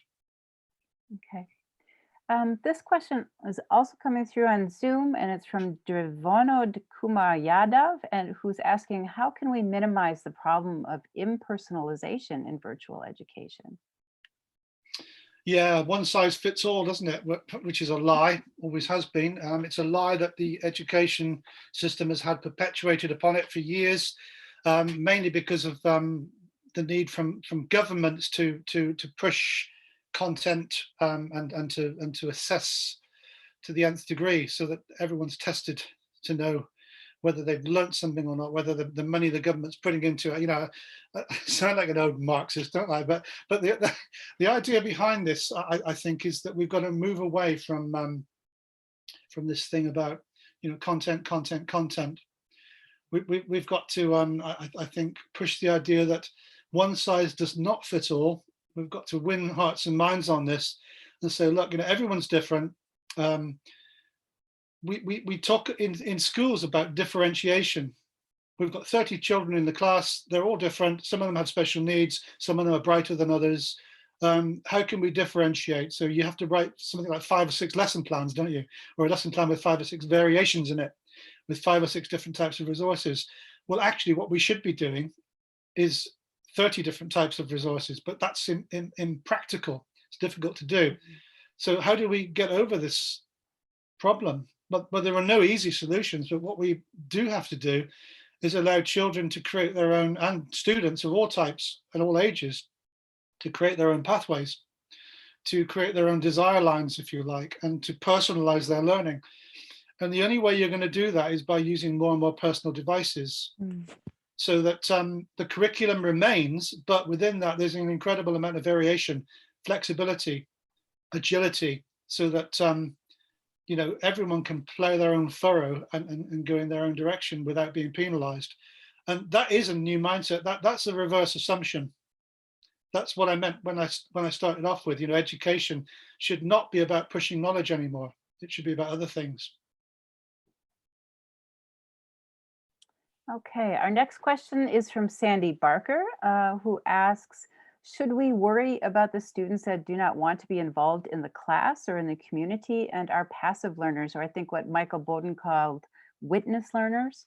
Okay. This question is also coming through on Zoom, and it's from Drivonod Kumar Yadav, and who's asking, how can we minimize the problem of impersonalization in virtual education? Yeah, one size fits all, doesn't it? Which is a lie, always has been. It's a lie that the education system has had perpetuated upon it for years, mainly because of the need from governments to push content and to assess to the nth degree, so that everyone's tested to know whether they've learnt something or not, whether the money the government's putting into it, I sound like an old Marxist, don't I? But the idea behind this, I think, is that we've got to move away from this thing about content. We've got to, I think, push the idea that one size does not fit all. We've got to win hearts and minds on this and say, look, everyone's different. We talk in schools about differentiation. We've got 30 children in the class. They're all different. Some of them have special needs. Some of them are brighter than others. How can we differentiate? So you have to write something like 5 or 6 lesson plans, don't you? Or a lesson plan with 5 or 6 variations in it, with 5 or 6 different types of resources. Well, actually, what we should be doing is 30 different types of resources, but that's impractical. It's difficult to do. So how do we get over this problem? But there are no easy solutions. But what we do have to do is allow children to create their own, and students of all types and all ages, to create their own pathways, to create their own desire lines, if you like, and to personalize their learning. And the only way you're going to do that is by using more and more personal devices, so that the curriculum remains, but within that, there's an incredible amount of variation, flexibility, agility, so that everyone can play their own furrow and go in their own direction without being penalized. And that is a new mindset. That's a reverse assumption. That's what I meant when I started off with, education should not be about pushing knowledge anymore. It should be about other things. Okay, our next question is from Sandy Barker, who asks, should we worry about the students that do not want to be involved in the class or in the community and are passive learners, or I think what Michael Bowden called witness learners?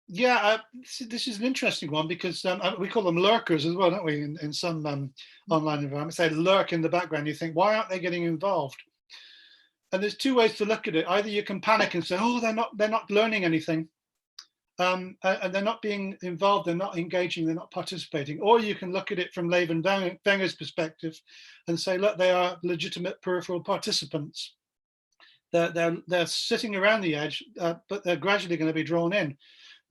Yeah, this is an interesting one, because we call them lurkers as well, don't we? In some online environments, they lurk in the background. You think, why aren't they getting involved? And there's 2 ways to look at it. Either you can panic and say, oh, they're not learning anything, and they're not being involved, they're not engaging, they're not participating. Or you can look at it from Levin Wenger's perspective and say, look, they are legitimate peripheral participants. They're sitting around the edge, but they're gradually going to be drawn in.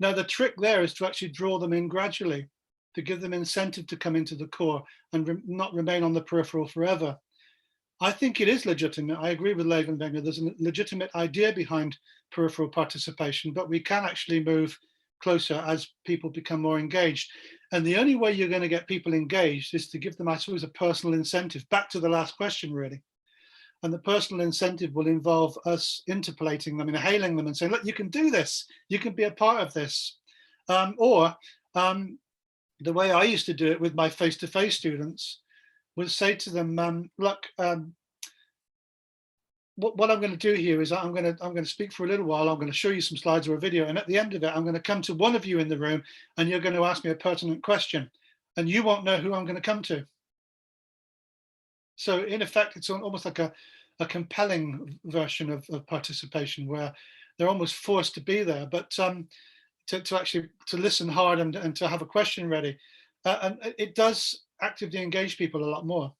Now, the trick there is to actually draw them in gradually, to give them incentive to come into the core and not remain on the peripheral forever. I think it is legitimate. I agree with Levin Wenger. There's a legitimate idea behind peripheral participation, but we can actually move closer as people become more engaged. And the only way you're going to get people engaged is to give them, I suppose, a personal incentive. Back to the last question, really. And the personal incentive will involve us interpolating them and hailing them and saying, look, you can do this. You can be a part of this. Or the way I used to do it with my face-to-face students was say to them, look, what I'm going to do here is I'm going to speak for a little while. I'm going to show you some slides or a video. And at the end of it, I'm going to come to one of you in the room and you're going to ask me a pertinent question. And you won't know who I'm going to come to. So in effect, it's almost like a compelling version of participation, where they're almost forced to be there, but to actually listen hard and to have a question ready. And it does actively engage people a lot more.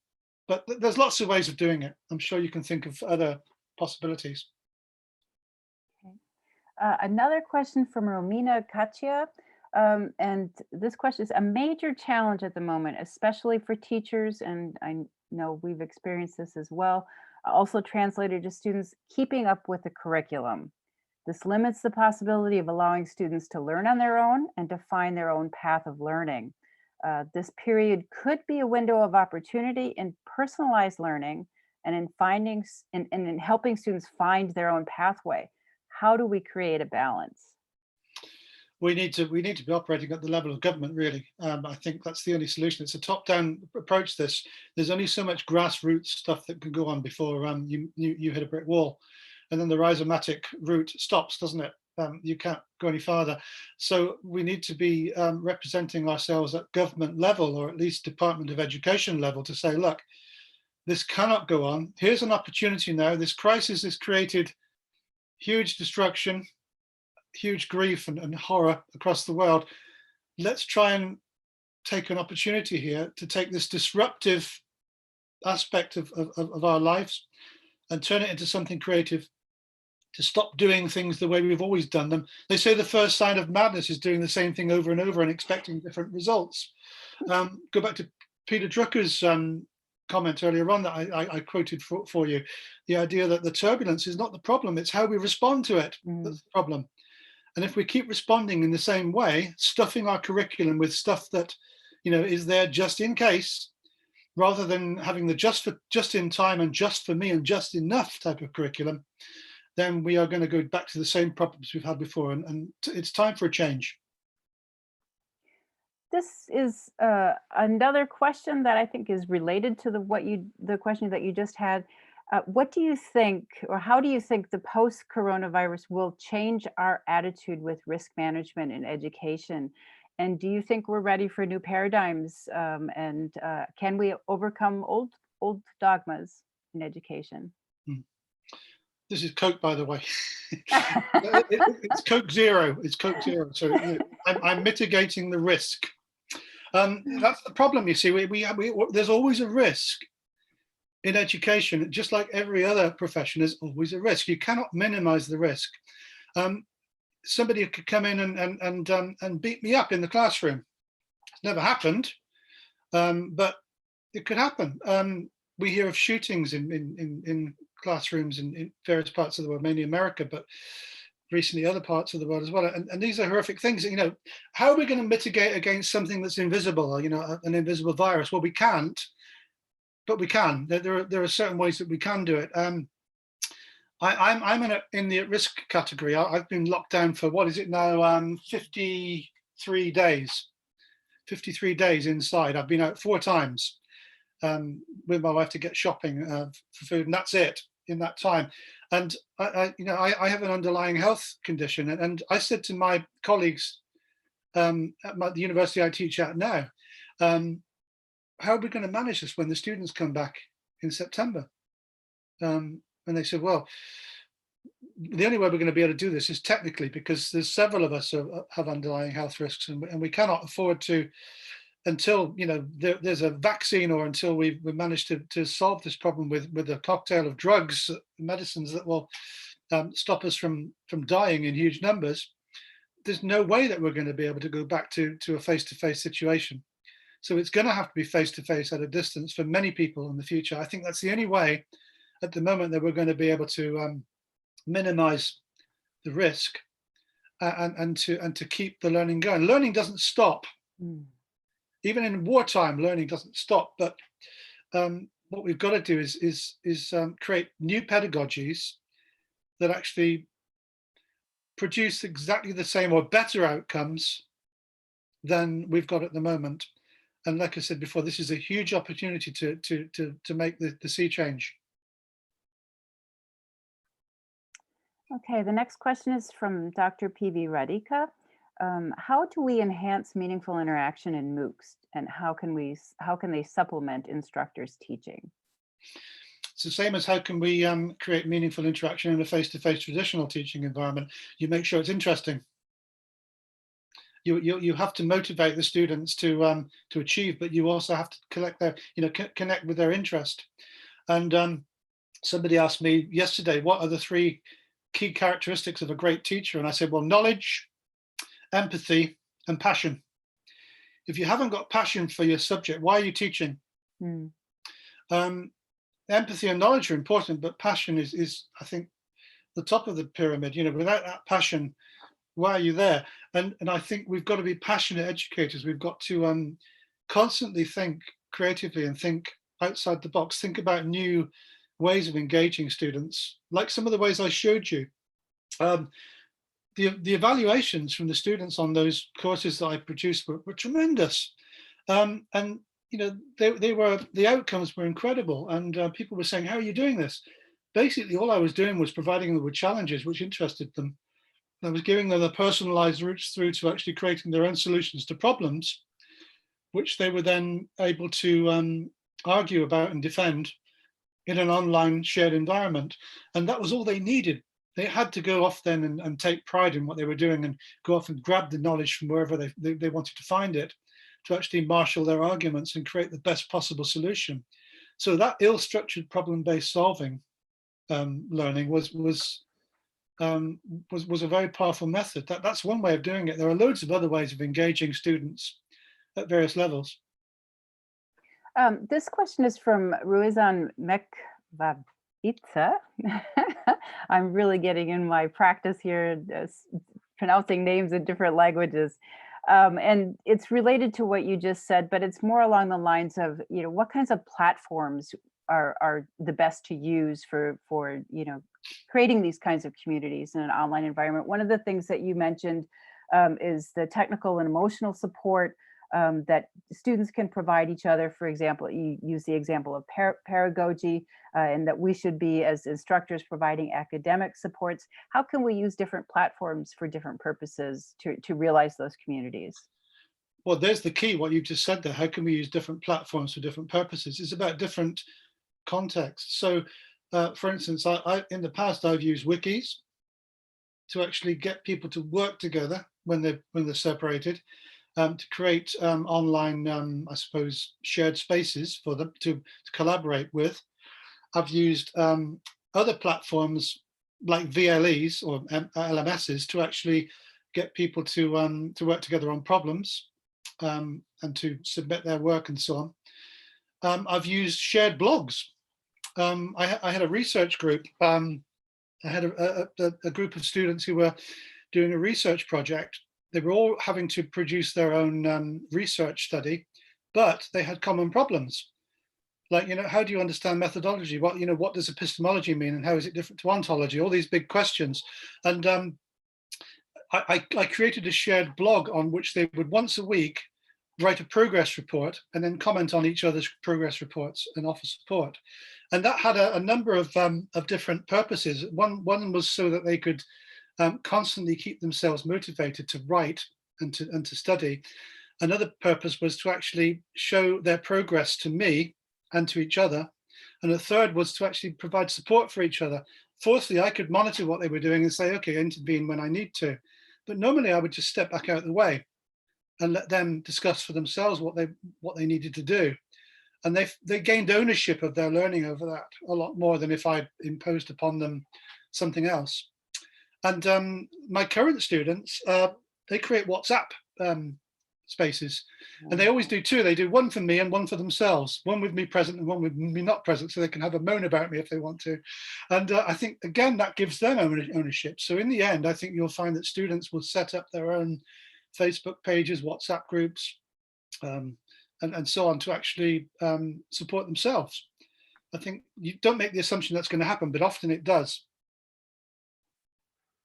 But there's lots of ways of doing it. I'm sure you can think of other possibilities. Okay. Another question from Romina Katia. And this question is a major challenge at the moment, especially for teachers. And I know we've experienced this as well. Also translated to students, keeping up with the curriculum. This limits the possibility of allowing students to learn on their own and to find their own path of learning. This period could be a window of opportunity in personalized learning and in findings and in helping students find their own pathway. How do we create a balance? We need to be operating at the level of government, really. I think that's the only solution. It's a top-down approach. There's only so much grassroots stuff that can go on before you hit a brick wall, and then the rhizomatic route stops, doesn't it? You can't go any farther. So we need to be representing ourselves at government level, or at least Department of Education level, to say, look, this cannot go on. Here's an opportunity now. This crisis has created huge destruction, huge grief and horror across the world. Let's try and take an opportunity here to take this disruptive aspect of our lives and turn it into something creative, to stop doing things the way we've always done them. They say the first sign of madness is doing the same thing over and over and expecting different results. Go back to Peter Drucker's comment earlier on that I quoted for you, the idea that the turbulence is not the problem, it's how we respond to it that's the problem. And if we keep responding in the same way, stuffing our curriculum with stuff that, you know, is there just in case, rather than having the just in time and just for me and just enough type of curriculum, then we are going to go back to the same problems we've had before. And it's time for a change. This is another question that I think is related to the question that you just had. What do you think, or how do you think the post-coronavirus will change our attitude with risk management in education? And do you think we're ready for new paradigms? And can we overcome old dogmas in education? This is Coke, by the way. It's Coke Zero. It's Coke Zero. So I'm mitigating the risk. That's the problem. You see, there's always a risk in education, just like every other profession. There's always a risk. You cannot minimize the risk. Somebody could come in and beat me up in the classroom. It's never happened, but it could happen. We hear of shootings in classrooms in various parts of the world, mainly America, but recently other parts of the world as well. And these are horrific things. You know, how are we going to mitigate against something that's invisible, or, you know, an invisible virus? Well, we can't, but we can. There are certain ways that we can do it. I'm in the at-risk category. I've been locked down for, what is it now, 53 days. 53 days inside. I've been out 4 times with my wife to get shopping for food, and that's it in that time. And I have an underlying health condition, and I said to my colleagues at the university I teach at now, how are we going to manage this when the students come back in September? And they said, well, the only way we're going to be able to do this is technically, because there's several of us who have underlying health risks, and we cannot afford to, until, you know, there's a vaccine, or until we've managed to solve this problem with a cocktail of drugs, medicines that will stop us from dying in huge numbers. There's no way that we're going to be able to go back to a face-to-face situation. So it's going to have to be face-to-face at a distance for many people in the future. I think that's the only way at the moment that we're going to be able to minimize the risk and to keep the learning going. Learning doesn't stop. Even in wartime, learning doesn't stop. But what we've got to do is create new pedagogies that actually produce exactly the same or better outcomes than we've got at the moment. And like I said before, this is a huge opportunity to make the sea change. Okay, the next question is from Dr. P.V. Radika. How do we enhance meaningful interaction in MOOCs, and how can they supplement instructors' teaching? It's the same as how can we create meaningful interaction in a face-to-face traditional teaching environment. You make sure it's interesting. You have to motivate the students to achieve, but you also have to connect with their interest. And somebody asked me yesterday, what are the 3 key characteristics of a great teacher? And I said, well, knowledge, empathy, and passion. If you haven't got passion for your subject, why are you teaching? Empathy and knowledge are important, but passion is I think the top of the pyramid. You know, without that passion, why are you there? And I think we've got to be passionate educators. We've got to constantly think creatively and think outside the box, think about new ways of engaging students, like some of the ways I showed you. The evaluations from the students on those courses that I produced were tremendous. And you know, the outcomes were incredible, and people were saying, how are you doing this? Basically, all I was doing was providing them with challenges which interested them. I was giving them the personalized routes through to actually creating their own solutions to problems, which they were then able to argue about and defend in an online shared environment. And that was all they needed. They had to go off then and take pride in what they were doing and go off and grab the knowledge from wherever they wanted to find it, to actually marshal their arguments and create the best possible solution. So that ill-structured problem-based solving learning was a very powerful method. That's one way of doing it. There are loads of other ways of engaging students at various levels. This question is from Ruizan Mekvabitsa. I'm really getting in my practice here, pronouncing names in different languages. And it's related to what you just said, but it's more along the lines of, what kinds of platforms are the best to use for creating these kinds of communities in an online environment. One of the things that you mentioned is the technical and emotional support that students can provide each other. For example, you use the example of pedagogy, and that we should be, as instructors, providing academic supports. How can we use different platforms for different purposes to realize those communities? Well, there's the key, what you've just said there. How can we use different platforms for different purposes? It's about different contexts. So, for instance, I in the past, I've used wikis to actually get people to work together when they're separated, to create online, I suppose, shared spaces for them to collaborate with. I've used other platforms like VLEs or LMSs to actually get people to work together on problems and to submit their work and so on. I've used shared blogs. I had a research group. I had a group of students who were doing a research project. They were all having to produce their own research study, but they had common problems. Like, how do you understand methodology? What does epistemology mean, and how is it different to ontology? All these big questions. And I created a shared blog on which they would once a week write a progress report and then comment on each other's progress reports and offer support. And that had a number of different purposes. One was so that they could constantly keep themselves motivated to write and to study. Another purpose was to actually show their progress to me and to each other. And a third was to actually provide support for each other. Fourthly, I could monitor what they were doing and say, okay, intervene when I need to. But normally I would just step back out of the way and let them discuss for themselves what they needed to do. And they gained ownership of their learning over that a lot more than if I imposed upon them something else. And my current students, they create WhatsApp spaces, and they always do two. They do one for me and one for themselves, one with me present and one with me not present, so they can have a moan about me if they want to. And I think, again, that gives them ownership. So in the end, I think you'll find that students will set up their own Facebook pages, WhatsApp groups, and so on to actually support themselves. I think you don't make the assumption that's going to happen, but often it does.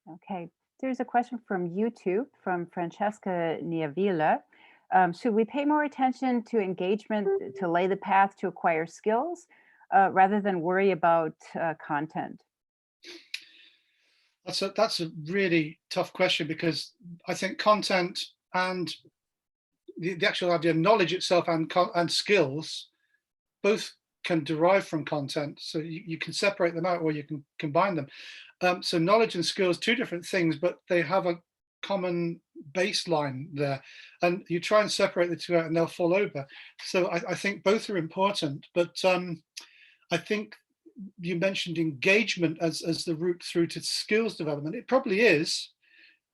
Okay, there's a question from YouTube from Francesca Niavilla. Should we pay more attention to engagement to lay the path to acquire skills rather than worry about content? That's a really tough question, because I think content and the actual idea of knowledge itself and skills both can derive from content. So you can separate them out or you can combine them. So knowledge and skills, two different things, but they have a common baseline there. And you try and separate the two out and they'll fall over. So I think both are important. But I think you mentioned engagement as the route through to skills development. It probably is,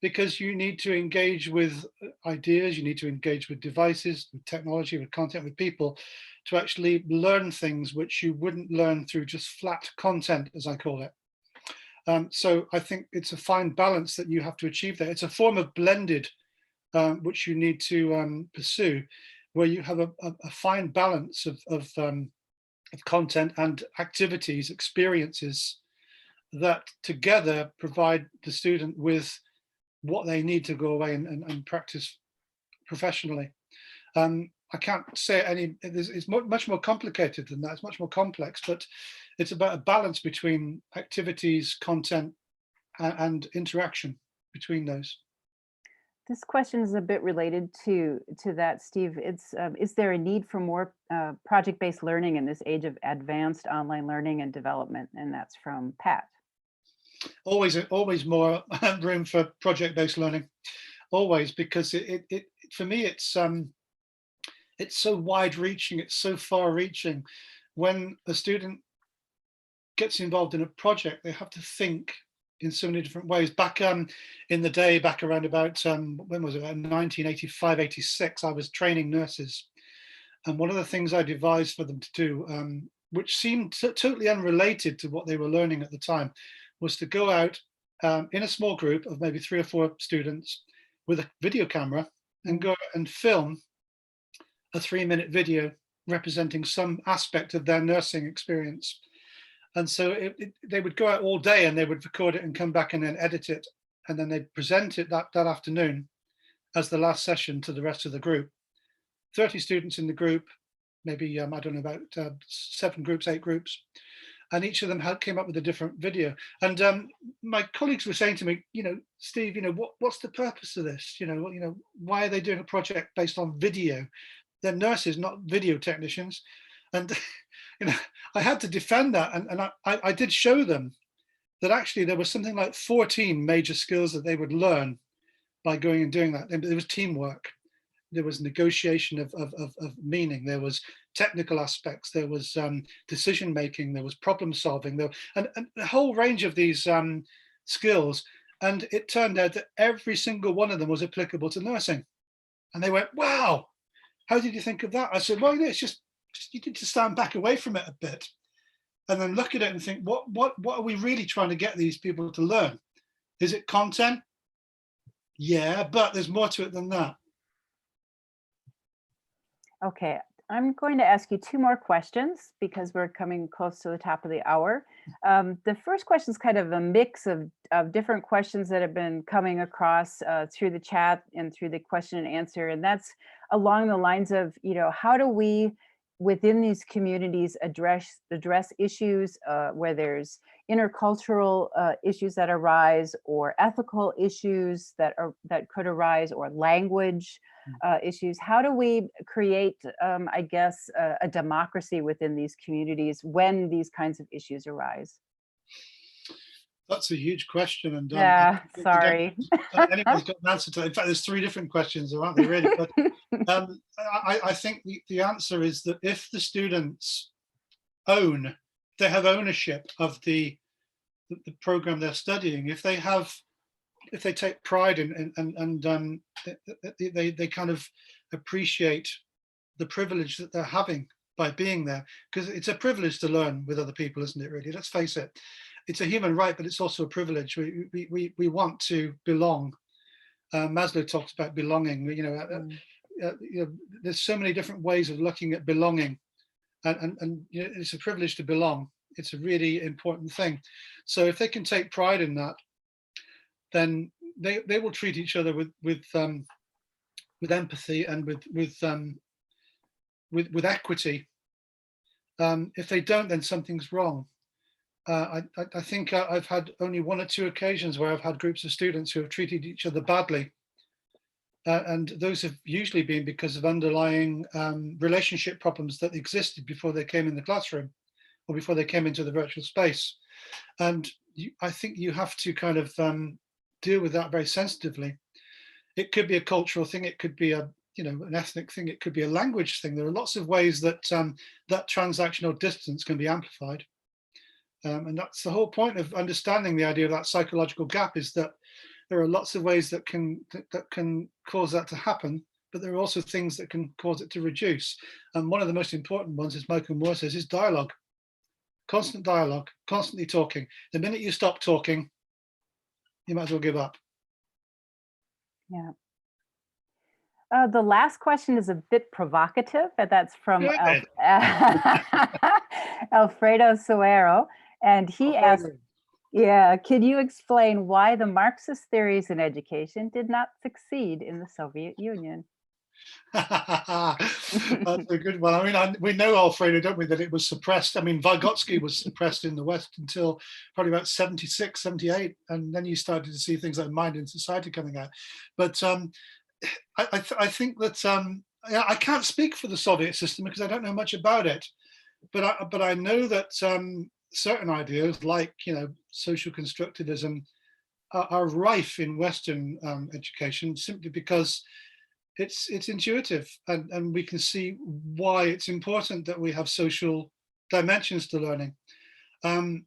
because you need to engage with ideas, you need to engage with devices, with technology, with content, with people, to actually learn things which you wouldn't learn through just flat content, as I call it. So I think it's a fine balance that you have to achieve there. It's a form of blended, which you need to pursue, where you have a fine balance of content and activities, experiences that together provide the student with what they need to go away and practice professionally. I can't say it's much more complicated than that. It's much more complex, but it's about a balance between activities, content, and interaction between those. This question is a bit related to that, Steve. It's is there a need for more project-based learning in this age of advanced online learning and development? And that's from Pat. Always more room for project-based learning. Always, because it for me, it's it's so wide reaching, it's so far reaching. When a student gets involved in a project, they have to think in so many different ways. Back in the day, back around about, when was it, 1985, 86, I was training nurses. And one of the things I devised for them to do, which seemed totally unrelated to what they were learning at the time, was to go out in a small group of maybe 3 or 4 students with a video camera and go and film a 3-minute video representing some aspect of their nursing experience. And so they would go out all day and they would record it and come back and then edit it. And then they'd present it that afternoon as the last session to the rest of the group. 30 students in the group, maybe, I don't know, about 7 groups, 8 groups. And each of them came up with a different video. And my colleagues were saying to me, Steve, what's the purpose of this? Why are they doing a project based on video? They're nurses, not video technicians. And I had to defend that, and I did show them that actually there was something like 14 major skills that they would learn by going and doing that. And there was teamwork, there was negotiation of meaning, there was technical aspects, there was decision making, there was problem solving, and a whole range of these skills. And it turned out that every single one of them was applicable to nursing. And they went, "Wow, how did you think of that?" I said, "Well, it's just you need to stand back away from it a bit and then look at it and think, what are we really trying to get these people to learn? Is it content? Yeah, but there's more to it than that." Okay, I'm going to ask you 2 more questions because we're coming close to the top of the hour. The first question is kind of a mix of different questions that have been coming across through the chat and through the question and answer. And that's along the lines of, how do we within these communities address issues where there's intercultural issues that arise, or ethical issues that could arise, or language issues? How do we create, I guess, a democracy within these communities when these kinds of issues arise? That's a huge question, and Yeah, sorry. Anybody's got an answer to it. In fact, there's 3 different questions, aren't they, really? But I think the answer is that if the students they have ownership of the program they're studying, if they take pride in and they kind of appreciate the privilege that they're having by being there, because it's a privilege to learn with other people, isn't it, really? Let's face it. It's a human right, but it's also a privilege. We want to belong. Maslow talks about belonging. There's so many different ways of looking at belonging, and it's a privilege to belong. It's a really important thing. So if they can take pride in that, then they will treat each other with empathy and with equity. If they don't, then something's wrong. I think I've had only 1 or 2 occasions where I've had groups of students who have treated each other badly. And those have usually been because of underlying relationship problems that existed before they came in the classroom or before they came into the virtual space. And I think you have to kind of deal with that very sensitively. It could be a cultural thing. It could be an ethnic thing. It could be a language thing. There are lots of ways that that transactional distance can be amplified. And that's the whole point of understanding the idea of that psychological gap, is that there are lots of ways that can cause that to happen, but there are also things that can cause it to reduce. And one of the most important ones, as Michael Moore says, is dialogue. Constant dialogue, constantly talking. The minute you stop talking, you might as well give up. Yeah. The last question is a bit provocative, but that's from Alfredo Suero. And he asked, can you explain why the Marxist theories in education did not succeed in the Soviet Union? That's a good one. I mean, we know, Alfredo, don't we, that it was suppressed. I mean, Vygotsky was suppressed in the West until probably about 76, 78. And then you started to see things like Mind and Society coming out. But I think that I can't speak for the Soviet system because I don't know much about it. But I know that certain ideas like, social constructivism are rife in Western education, simply because it's intuitive, and we can see why it's important that we have social dimensions to learning. Um,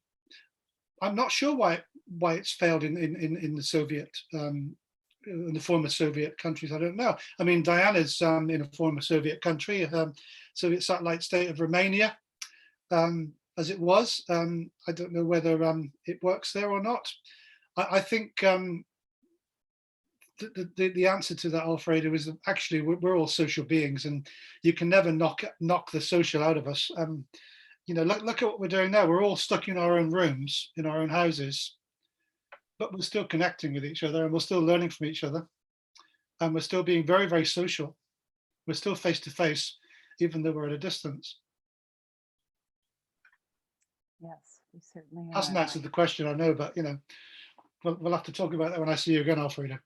I'm not sure why it's failed in the Soviet in the former Soviet countries. I don't know. I mean, Diana's in a former Soviet country, Soviet satellite state of Romania, as it was. I don't know whether it works there or not. I think the answer to that, Alfredo, is that actually we're all social beings, and you can never knock the social out of us. You know, look at what we're doing now. We're all stuck in our own rooms, in our own houses, but we're still connecting with each other, and we're still learning from each other, and we're still being very, very social. We're still face to face, even though we're at a distance. Yes, we certainly Hasn't are. answered the question, I know, but you know, we'll have to talk about that when I see you again, Alfredo.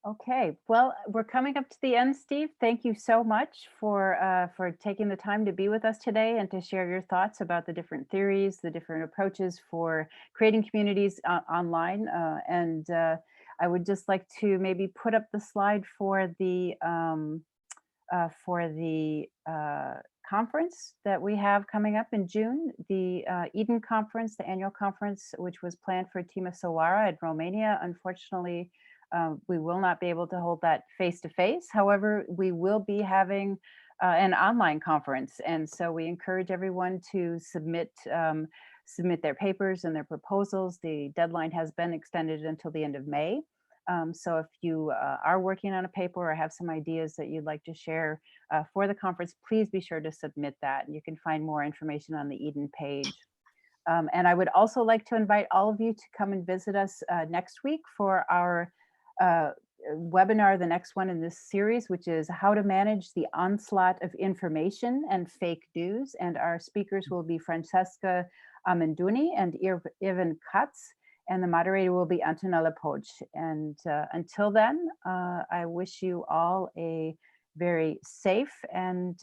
Okay, well, we're coming up to the end, Steve. Thank you so much for taking the time to be with us today and to share your thoughts about the different theories, the different approaches for creating communities online. I would just like to maybe put up the slide for the conference that we have coming up in June, the Eden Conference, the annual conference, which was planned for Timisoara in Romania. Unfortunately, we will not be able to hold that face to face. However, we will be having an online conference. And so we encourage everyone to submit their papers and their proposals. The deadline has been extended until the end of May. So if you are working on a paper or have some ideas that you'd like to share for the conference, please be sure to submit that. You can find more information on the Eden page. And I would also like to invite all of you to come and visit us next week for our webinar, the next one in this series, which is how to manage the onslaught of information and fake news. And our speakers will be Francesca Amenduni and Ivan Katz. And the moderator will be Antonella Poch. And until then, I wish you all a very safe and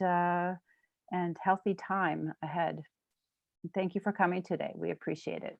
healthy time ahead. Thank you for coming today. We appreciate it.